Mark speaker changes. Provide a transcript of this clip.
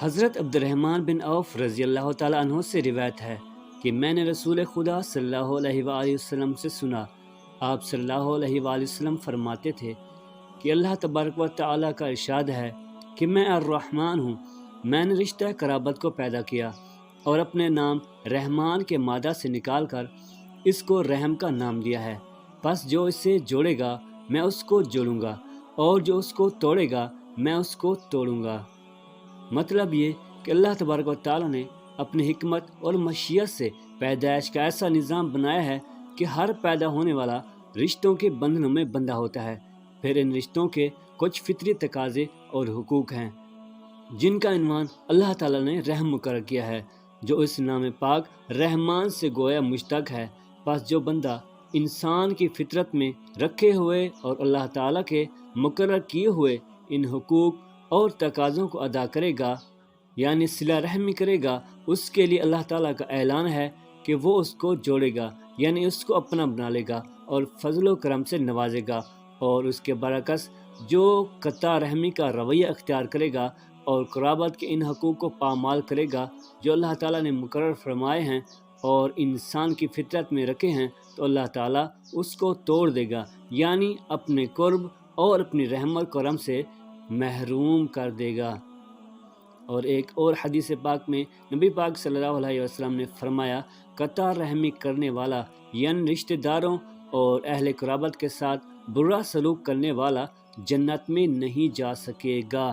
Speaker 1: حضرت عبد الرحمن بن عوف رضی اللہ تعالیٰ عنہ سے روایت ہے کہ میں نے رسول خدا صلی اللہ علیہ وآلہ وسلم سے سنا، آپ صلی اللہ علیہ وآلہ وسلم فرماتے تھے کہ اللہ تبارک و تعالیٰ کا ارشاد ہے کہ میں الرحمن ہوں، میں نے رشتہ قرابت کو پیدا کیا اور اپنے نام رحمان کے مادہ سے نکال کر اس کو رحم کا نام دیا ہے، پس جو اسے جوڑے گا میں اس کو جوڑوں گا، اور جو اس کو توڑے گا میں اس کو توڑوں گا۔ مطلب یہ کہ اللہ تبارک و تعالیٰ نے اپنی حکمت اور مشیت سے پیدائش کا ایسا نظام بنایا ہے کہ ہر پیدا ہونے والا رشتوں کے بندھنوں میں بندھا ہوتا ہے۔ پھر ان رشتوں کے کچھ فطری تقاضے اور حقوق ہیں جن کا عنوان اللہ تعالیٰ نے رحم مقرر کیا ہے، جو اس نام پاک رحمان سے گویا مشتق ہے۔ پس جو بندہ انسان کی فطرت میں رکھے ہوئے اور اللہ تعالیٰ کے مقرر کیے ہوئے ان حقوق اور تقاضوں کو ادا کرے گا، یعنی صلہ رحمی کرے گا، اس کے لیے اللہ تعالیٰ کا اعلان ہے کہ وہ اس کو جوڑے گا، یعنی اس کو اپنا بنا لے گا اور فضل و کرم سے نوازے گا، اور اس کے برعکس جو قطع رحمی کا رویہ اختیار کرے گا اور قرابت کے ان حقوق کو پامال کرے گا جو اللہ تعالیٰ نے مقرر فرمائے ہیں اور انسان کی فطرت میں رکھے ہیں، تو اللہ تعالیٰ اس کو توڑ دے گا، یعنی اپنے قرب اور اپنی رحمت کرم سے محروم کر دے گا۔ اور ایک اور حدیث پاک میں نبی پاک صلی اللہ علیہ وسلم نے فرمایا، قطع رحمی کرنے والا یعنی رشتہ داروں اور اہل قرابت کے ساتھ برا سلوک کرنے والا جنت میں نہیں جا سکے گا۔